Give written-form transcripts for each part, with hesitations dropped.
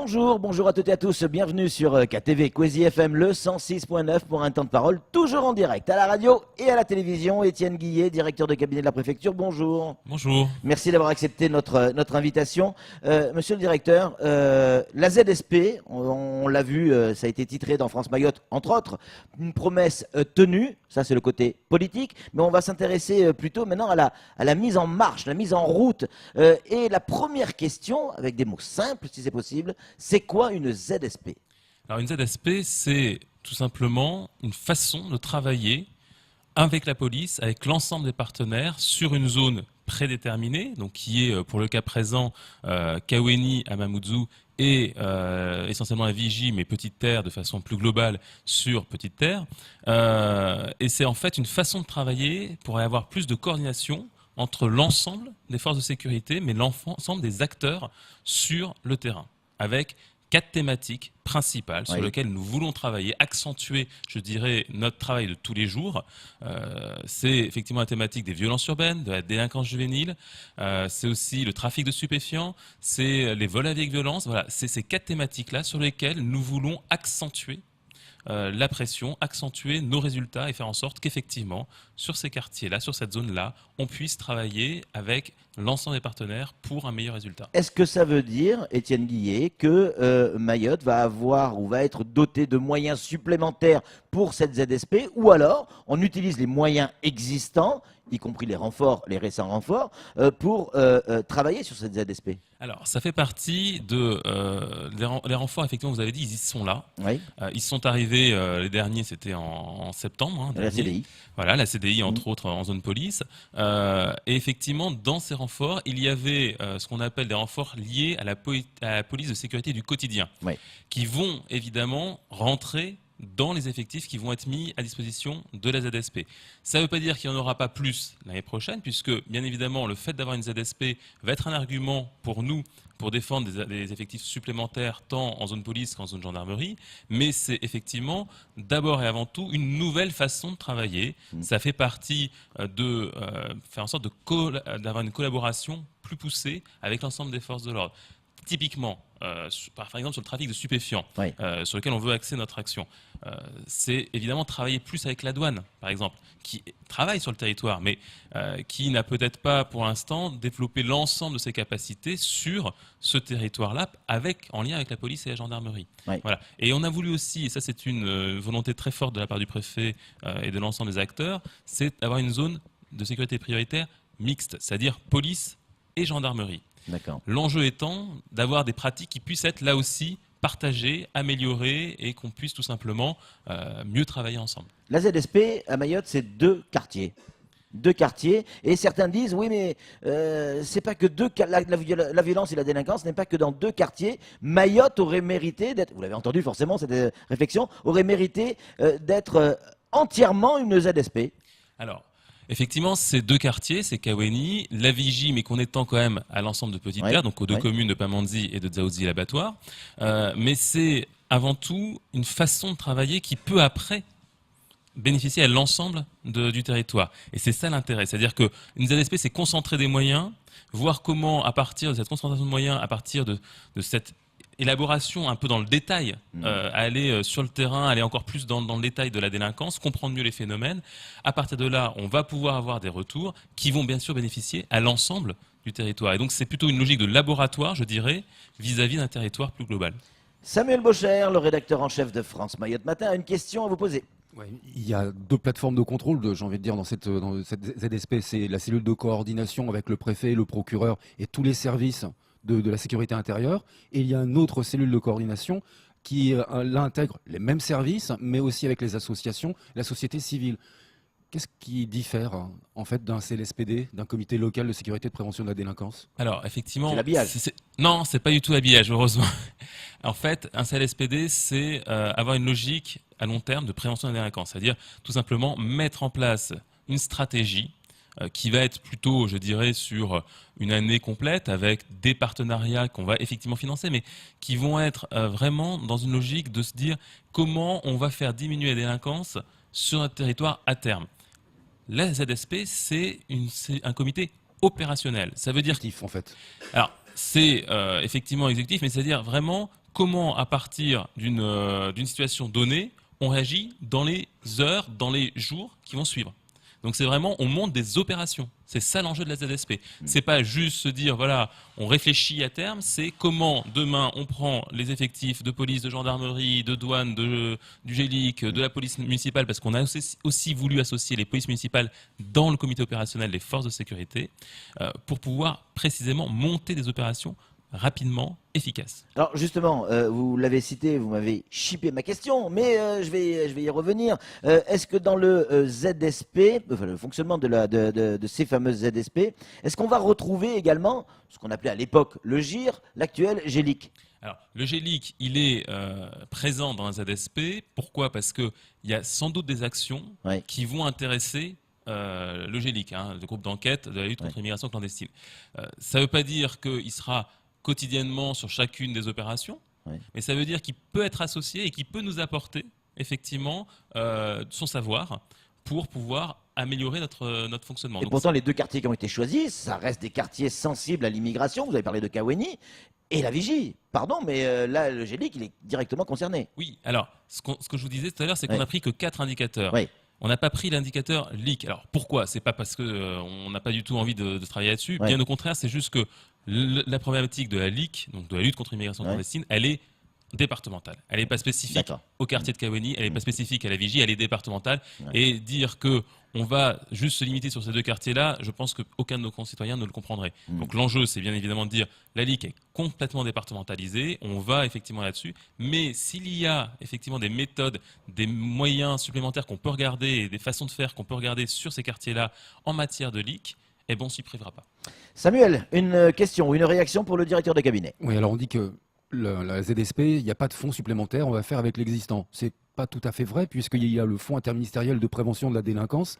Bonjour à toutes et à tous, bienvenue sur KTV Kwezi FM, le 106.9 pour un temps de parole, toujours en direct à la radio et à la télévision. Étienne Guillet, directeur de cabinet de la préfecture, bonjour. Bonjour. Merci d'avoir accepté notre invitation. Monsieur le directeur, la ZSP, on l'a vu, ça a été titré dans France Mayotte, entre autres, une promesse tenue, ça c'est le côté politique, mais on va s'intéresser plutôt maintenant à la mise en marche, la mise en route. Et la première question, avec des mots simples si c'est possible, c'est quoi une ZSP? Alors une ZSP, c'est tout simplement une façon de travailler avec la police, avec l'ensemble des partenaires sur une zone prédéterminée, donc qui est pour le cas présent Kaweni à Mamoudzou et essentiellement à Vigie, mais Petite Terre de façon plus globale sur Petite Terre. Et c'est en fait une façon de travailler pour avoir plus de coordination entre l'ensemble des forces de sécurité, mais l'ensemble des acteurs sur le terrain, avec 4 thématiques principales sur lesquelles nous voulons travailler, accentuer, je dirais, notre travail de tous les jours. C'est effectivement la thématique des violences urbaines, de la délinquance juvénile, c'est aussi le trafic de stupéfiants, c'est les vols avec violence. Voilà, c'est ces 4 thématiques-là sur lesquelles nous voulons accentuer la pression, accentuer nos résultats et faire en sorte qu'effectivement, sur ces quartiers-là, sur cette zone-là, on puisse travailler avec l'ensemble des partenaires pour un meilleur résultat. Est-ce que ça veut dire, Étienne Guillet, que Mayotte va avoir ou va être doté de moyens supplémentaires pour cette ZSP, ou alors on utilise les moyens existants, y compris les renforts, les récents renforts, pour travailler sur cette ZSP? Alors, ça fait partie de les renforts, effectivement, vous avez dit, ils y sont là. Oui. Ils sont arrivés, les derniers, c'était en septembre. La CDI. Voilà, la CDI, entre autres, en zone police. Et effectivement, dans ces renforts, il y avait ce qu'on appelle des renforts liés à la police de sécurité du quotidien, qui vont évidemment rentrer dans les effectifs qui vont être mis à disposition de la ZSP. Ça ne veut pas dire qu'il n'y en aura pas plus l'année prochaine, puisque bien évidemment le fait d'avoir une ZSP va être un argument pour nous pour défendre des effectifs supplémentaires tant en zone police qu'en zone gendarmerie, mais c'est effectivement d'abord et avant tout une nouvelle façon de travailler. Ça fait partie de faire en sorte d'avoir une collaboration plus poussée avec l'ensemble des forces de l'ordre. Typiquement, par exemple sur le trafic de stupéfiants, sur lequel on veut axer notre action, c'est évidemment travailler plus avec la douane, par exemple, qui travaille sur le territoire, mais qui n'a peut-être pas pour l'instant développé l'ensemble de ses capacités sur ce territoire-là, en lien avec la police et la gendarmerie. Voilà. Et on a voulu aussi, et ça c'est une volonté très forte de la part du préfet et de l'ensemble des acteurs, c'est d'avoir une zone de sécurité prioritaire mixte, c'est-à-dire police et gendarmerie. L'enjeu étant d'avoir des pratiques qui puissent être là aussi partagées, améliorées et qu'on puisse tout simplement mieux travailler ensemble. La ZSP à Mayotte, c'est 2 quartiers. 2 quartiers, et certains disent oui mais c'est pas que la violence et la délinquance n'est pas que dans 2 quartiers. Mayotte aurait mérité d'être, vous l'avez entendu forcément cette réflexion, aurait mérité d'être entièrement une ZSP. Alors, effectivement, ces 2 quartiers, c'est Kaweni, la Vigie, mais qu'on étend quand même à l'ensemble de Petite Terre, donc aux 2 communes de Pamandzi et de Dzaoudzi l'abattoir. Mais c'est avant tout une façon de travailler qui peut après bénéficier à l'ensemble du territoire. Et c'est ça l'intérêt. C'est-à-dire qu'une ZSP, c'est concentrer des moyens, voir comment, à partir de cette concentration de moyens, à partir de cette élaboration un peu dans le détail, aller sur le terrain, aller encore plus dans le détail de la délinquance, comprendre mieux les phénomènes. À partir de là, on va pouvoir avoir des retours qui vont bien sûr bénéficier à l'ensemble du territoire. Et donc c'est plutôt une logique de laboratoire, je dirais, vis-à-vis d'un territoire plus global. Samuel Bocher, le rédacteur en chef de France Mayotte Matin, a une question à vous poser. Il y a 2 plateformes de contrôle, j'ai envie de dire, dans cette ZSP. C'est la cellule de coordination avec le préfet, le procureur et tous les services de la sécurité intérieure. Et il y a une autre cellule de coordination qui intègre les mêmes services, mais aussi avec les associations, la société civile. Qu'est-ce qui diffère en fait d'un CLSPD, d'un comité local de sécurité et de prévention de la délinquance? Alors effectivement, c'est l'habillage. Non, c'est pas du tout l'habillage, heureusement. En fait, un CLSPD, c'est avoir une logique à long terme de prévention de la délinquance, c'est-à-dire tout simplement mettre en place une stratégie qui va être plutôt, je dirais, sur une année complète avec des partenariats qu'on va effectivement financer, mais qui vont être vraiment dans une logique de se dire comment on va faire diminuer la délinquance sur notre territoire à terme. La ZSP, c'est un comité opérationnel. Ça veut dire en fait. Alors, c'est effectivement exécutif, mais c'est-à-dire vraiment comment, à partir d'une situation donnée, on réagit dans les heures, dans les jours qui vont suivre. Donc c'est vraiment, on monte des opérations. C'est ça l'enjeu de la ZSP. C'est pas juste se dire, voilà, on réfléchit à terme, c'est comment demain on prend les effectifs de police, de gendarmerie, de douane, du GELIC, de la police municipale, parce qu'on a aussi voulu associer les polices municipales dans le comité opérationnel des forces de sécurité, pour pouvoir précisément monter des opérations rapidement, efficace. Alors justement, vous l'avez cité, vous m'avez chippé ma question, mais je vais y revenir. Est-ce que dans le ZSP, enfin, le fonctionnement de ces fameuses ZSP, est-ce qu'on va retrouver également ce qu'on appelait à l'époque le GIR, l'actuel GELIC? Alors, le GELIC, il est présent dans un ZSP. Pourquoi? Parce qu'il y a sans doute des actions qui vont intéresser le GELIC, le groupe d'enquête de la lutte contre l'immigration clandestine. Ça ne veut pas dire qu'il sera quotidiennement sur chacune des opérations, mais ça veut dire qu'il peut être associé et qu'il peut nous apporter effectivement son savoir pour pouvoir améliorer notre fonctionnement. Et donc, pourtant, les deux quartiers qui ont été choisis, ça reste des quartiers sensibles à l'immigration. Vous avez parlé de Kaweni et la Vigie. Pardon, mais là, le GELIC, il est directement concerné. Oui, alors, ce que je vous disais tout à l'heure, c'est qu'on n'a pris que 4 indicateurs. On n'a pas pris l'indicateur LIC. Alors pourquoi? C'est pas parce qu'on n'a pas du tout envie de travailler là-dessus. Bien au contraire, c'est juste que la problématique de la LIC, donc de la lutte contre l'immigration clandestine, elle est départementale. Elle n'est pas spécifique au quartier de Kaweni, elle n'est pas spécifique à la Vigie, elle est départementale. Et dire que on va juste se limiter sur ces deux quartiers-là, je pense qu'aucun de nos concitoyens ne le comprendrait. Donc l'enjeu, c'est bien évidemment de dire la LIC est complètement départementalisée, on va effectivement là-dessus, mais s'il y a effectivement des méthodes, des moyens supplémentaires qu'on peut regarder, et des façons de faire qu'on peut regarder sur ces quartiers-là en matière de LIC, eh ben on s'y privera pas. Samuel, une question, une réaction pour le directeur de cabinet. Oui, alors on dit que la ZSP, il n'y a pas de fonds supplémentaires, on va faire avec l'existant. C'est pas tout à fait vrai, puisqu'il y a le fonds interministériel de prévention de la délinquance,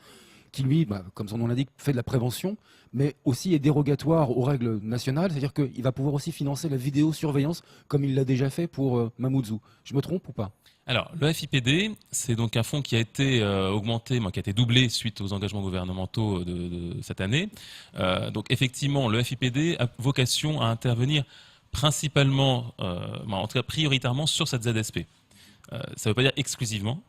qui lui, comme son nom l'indique, fait de la prévention, mais aussi est dérogatoire aux règles nationales, c'est-à-dire qu'il va pouvoir aussi financer la vidéosurveillance, comme il l'a déjà fait pour Mamoudzou. Je me trompe ou pas? Alors, le FIPD, c'est donc un fonds qui a été augmenté, qui a été doublé suite aux engagements gouvernementaux de cette année. Donc, effectivement, le FIPD a vocation à intervenir principalement, en tout cas prioritairement sur cette ZSP. Ça ne veut pas dire exclusivement.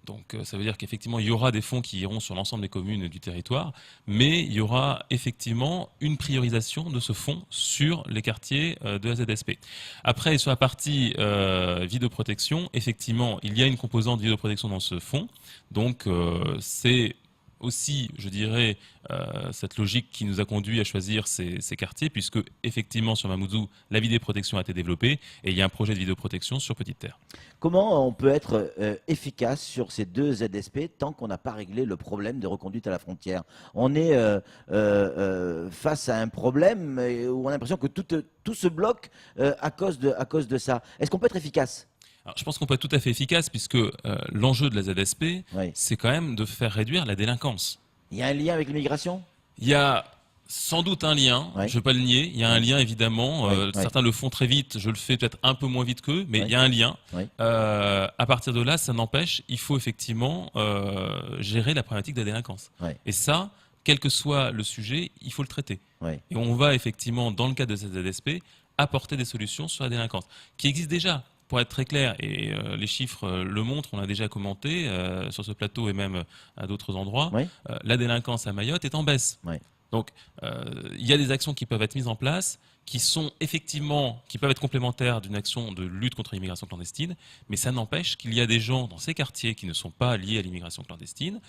Donc ça veut dire qu'effectivement il y aura des fonds qui iront sur l'ensemble des communes du territoire, mais il y aura effectivement une priorisation de ce fonds sur les quartiers de la ZSP. Après, sur la partie vidéoprotection, effectivement il y a une composante vidéoprotection dans ce fonds, donc c'est aussi, je dirais, cette logique qui nous a conduit à choisir ces quartiers, puisque effectivement sur Mamoudzou, la vidéoprotection a été développée et il y a un projet de vidéoprotection sur Petite Terre. Comment on peut être efficace sur ces deux ZSP tant qu'on n'a pas réglé le problème de reconduite à la frontière? On est face à un problème où on a l'impression que tout se bloque à cause de ça. Est-ce qu'on peut être efficace? Alors, je pense qu'on peut être tout à fait efficace puisque l'enjeu de la ZSP, c'est quand même de faire réduire la délinquance. Il y a un lien avec l'immigration? Il y a sans doute un lien, je ne vais pas le nier, il y a un lien évidemment, certains le font très vite, je le fais peut-être un peu moins vite qu'eux, mais il y a un lien. À partir de là, ça n'empêche, il faut effectivement gérer la problématique de la délinquance. Et ça, quel que soit le sujet, il faut le traiter. Et on va effectivement, dans le cadre de cette ZSP, apporter des solutions sur la délinquance, qui existent déjà. Pour être très clair, et les chiffres le montrent, on l'a déjà commenté sur ce plateau et même à d'autres endroits, la délinquance à Mayotte est en baisse. Donc il y a des actions qui peuvent être mises en place, qui peuvent être complémentaires d'une action de lutte contre l'immigration clandestine, mais ça n'empêche qu'il y a des gens dans ces quartiers qui ne sont pas liés à l'immigration clandestine,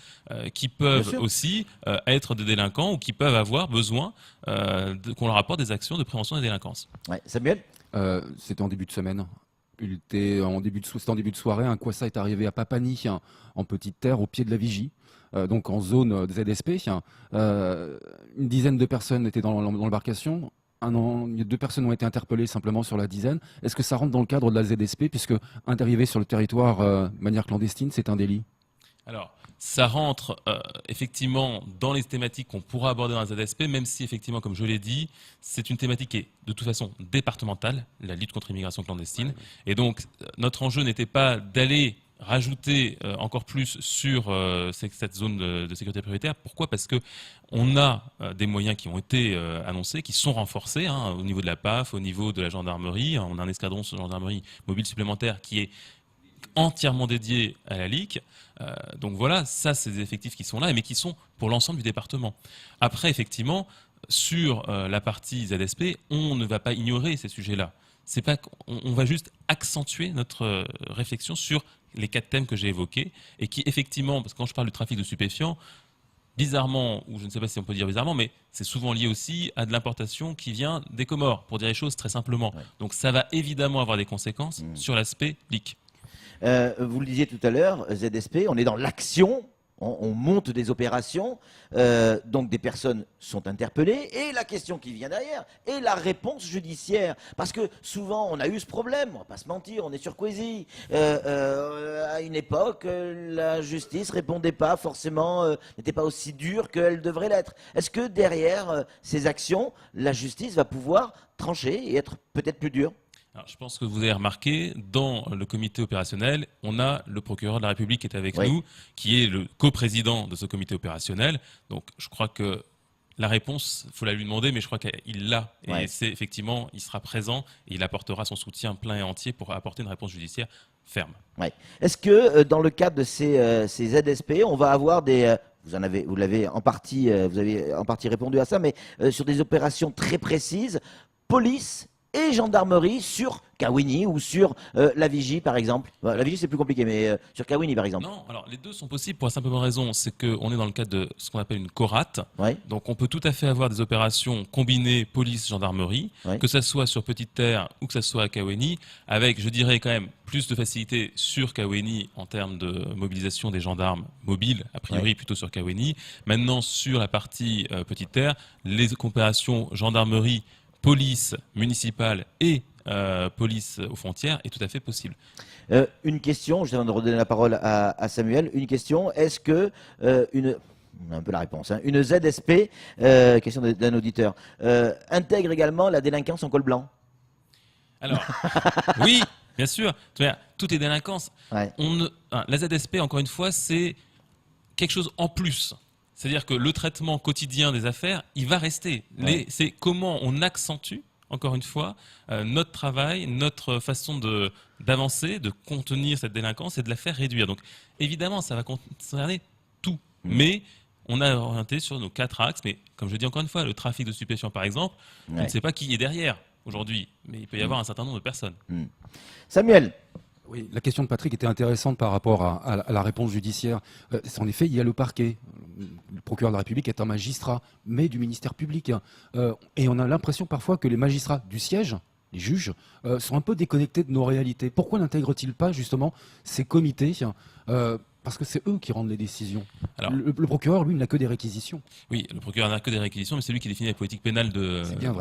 qui peuvent aussi être des délinquants ou qui peuvent avoir besoin qu'on leur apporte des actions de prévention des délinquances. Samuel, c'était en début de semaine. C'était en début de soirée, un Kwassa est arrivé à Papani, en Petite Terre, au pied de la Vigie, donc en zone ZSP. Une dizaine de personnes étaient dans l'embarcation. 2 personnes ont été interpellées simplement sur la dizaine. Est-ce que ça rentre dans le cadre de la ZSP, puisque arriver sur le territoire de manière clandestine, c'est un délit? Alors, ça rentre effectivement dans les thématiques qu'on pourra aborder dans la ZSP, même si effectivement, comme je l'ai dit, c'est une thématique qui est de toute façon départementale, la lutte contre l'immigration clandestine. Et donc, notre enjeu n'était pas d'aller rajouter encore plus sur cette zone de sécurité prioritaire. Pourquoi ? Parce que on a des moyens qui ont été annoncés, qui sont renforcés au niveau de la PAF, au niveau de la gendarmerie. On a un escadron de gendarmerie mobile supplémentaire qui est entièrement dédié à la LIC. Donc voilà, ça c'est des effectifs qui sont là, mais qui sont pour l'ensemble du département. Après, effectivement, sur la partie ZSP, on ne va pas ignorer ces sujets-là. C'est pas qu'on va juste accentuer notre réflexion sur les 4 thèmes que j'ai évoqués et qui effectivement, parce que quand je parle du trafic de stupéfiants, bizarrement, ou je ne sais pas si on peut dire bizarrement, mais c'est souvent lié aussi à de l'importation qui vient des Comores, pour dire les choses très simplement. Ouais. Donc ça va évidemment avoir des conséquences sur l'aspect LIC. Vous le disiez tout à l'heure, ZSP, on est dans l'action. On monte des opérations, donc des personnes sont interpellées, et la question qui vient derrière est la réponse judiciaire. Parce que souvent, on a eu ce problème, on va pas se mentir, on est sur Coisy. À une époque, la justice répondait pas forcément, n'était pas aussi dure qu'elle devrait l'être. Est-ce que derrière ces actions, la justice va pouvoir trancher et être peut-être plus dure ? Alors, je pense que vous avez remarqué, dans le comité opérationnel, on a le procureur de la République qui est avec nous, qui est le coprésident de ce comité opérationnel. Donc, je crois que la réponse, il faut la lui demander, mais je crois qu'il l'a. Et c'est effectivement, il sera présent et il apportera son soutien plein et entier pour apporter une réponse judiciaire ferme. Ouais. Est-ce que dans le cadre de ces ZSP, on va avoir des... vous avez en partie répondu à ça, mais sur des opérations très précises, police et gendarmerie sur Kawini ou sur la Vigie par exemple. La Vigie c'est plus compliqué, mais sur Kawini par exemple. Non, alors les deux sont possibles pour la simple raison, c'est qu'on est dans le cadre de ce qu'on appelle une CORAT. Donc on peut tout à fait avoir des opérations combinées police-gendarmerie, que ça soit sur Petite Terre ou que ça soit à Kawini, avec je dirais quand même plus de facilité sur Kawini en termes de mobilisation des gendarmes mobiles, a priori plutôt sur Kawini. Maintenant sur la partie Petite Terre, les opérations gendarmerie, police municipale et police aux frontières est tout à fait possible. Une question, je viens de redonner la parole à Samuel. Une question, est-ce que un peu la réponse, une ZSP, question d'un auditeur, intègre également la délinquance en col blanc? Alors, oui, bien sûr, toutes les délinquances. La ZSP, encore une fois, c'est quelque chose en plus. C'est-à-dire que le traitement quotidien des affaires, il va rester. C'est comment on accentue, encore une fois, notre travail, notre façon d'avancer, de contenir cette délinquance et de la faire réduire. Donc, évidemment, ça va concerner tout. Mais on a orienté sur nos 4 axes. Mais comme je dis encore une fois, le trafic de stupéfiants, par exemple, on ne sait pas qui est derrière aujourd'hui. Mais il peut y avoir un certain nombre de personnes. Samuel. Oui, la question de Patrick était intéressante par rapport à la réponse judiciaire. En effet, il y a le parquet. Le procureur de la République est un magistrat, mais du ministère public. Et on a l'impression parfois que les magistrats du siège, les juges, sont un peu déconnectés de nos réalités. Pourquoi n'intègrent-ils pas justement ces comités parce que c'est eux qui rendent les décisions. Alors, le procureur, lui, n'a que des réquisitions. Oui, le procureur n'a que des réquisitions, mais c'est lui qui définit la politique pénale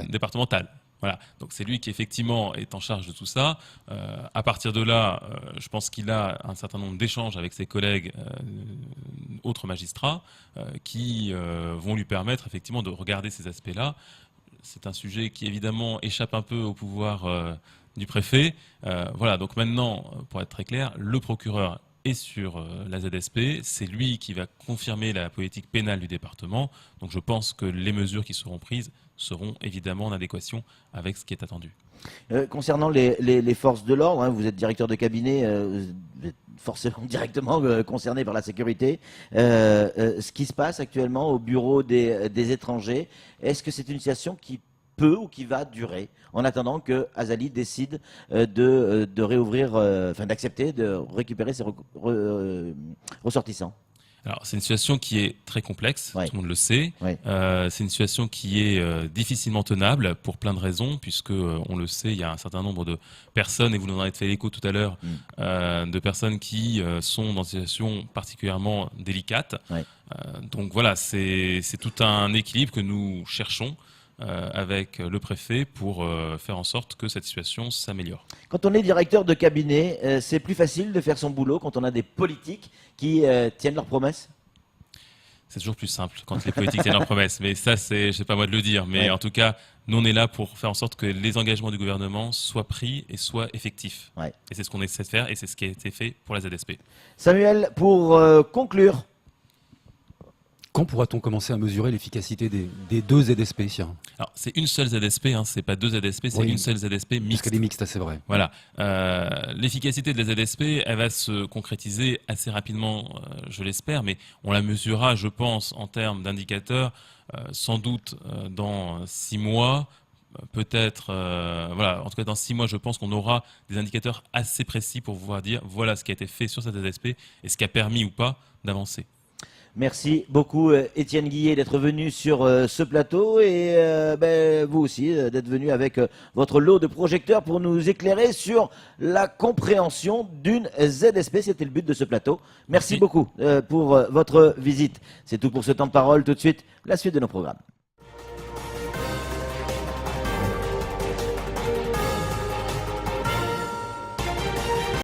départementale. Voilà, donc c'est lui qui effectivement est en charge de tout ça. À partir de là, je pense qu'il a un certain nombre d'échanges avec ses collègues autres magistrats qui vont lui permettre effectivement de regarder ces aspects-là. C'est un sujet qui évidemment échappe un peu au pouvoir du préfet. Voilà, donc maintenant, pour être très clair, le procureur est sur la ZSP, c'est lui qui va confirmer la politique pénale du département. Donc je pense que les mesures qui seront prises seront évidemment en adéquation avec ce qui est attendu. Concernant les forces de l'ordre, vous êtes directeur de cabinet, vous êtes forcément directement concerné par la sécurité. Ce qui se passe actuellement au bureau des étrangers, est-ce que c'est une situation qui peut ou qui va durer en attendant que Azali décide de réouvrir, d'accepter de récupérer ses ressortissants? Alors, c'est une situation qui est très complexe, tout le monde le sait. C'est une situation qui est difficilement tenable pour plein de raisons, puisque, on le sait, il y a un certain nombre de personnes, et vous en avez fait l'écho tout à l'heure, de personnes qui sont dans une situation particulièrement délicate. Donc voilà, c'est tout un équilibre que nous cherchons avec le préfet pour faire en sorte que cette situation s'améliore. Quand on est directeur de cabinet, c'est plus facile de faire son boulot quand on a des politiques qui tiennent leurs promesses? C'est toujours plus simple quand les politiques tiennent leurs promesses. Mais ça, c'est pas moi de le dire. Mais en tout cas, nous, on est là pour faire en sorte que les engagements du gouvernement soient pris et soient effectifs. Et c'est ce qu'on essaie de faire et c'est ce qui a été fait pour la ZSP. Samuel, pour conclure. Quand pourra-t-on commencer à mesurer l'efficacité des deux ZSP? Alors, c'est une seule ZSP, hein, c'est pas deux ZSP, c'est une seule ZSP mixte. Parce qu'elle est mixte, c'est vrai. Voilà. L'efficacité de la ZSP, elle va se concrétiser assez rapidement, je l'espère, mais on la mesurera, je pense, en termes d'indicateurs, sans doute dans 6 mois. Peut-être, voilà, en tout cas dans 6 mois, je pense qu'on aura des indicateurs assez précis pour pouvoir dire voilà ce qui a été fait sur cette ZSP et ce qui a permis ou pas d'avancer. Merci beaucoup Étienne Guillet d'être venu sur ce plateau et vous aussi d'être venu avec votre lot de projecteurs pour nous éclairer sur la compréhension d'une ZSP. C'était le but de ce plateau. Merci beaucoup pour votre visite. C'est tout pour ce temps de parole. Tout de suite, la suite de nos programmes.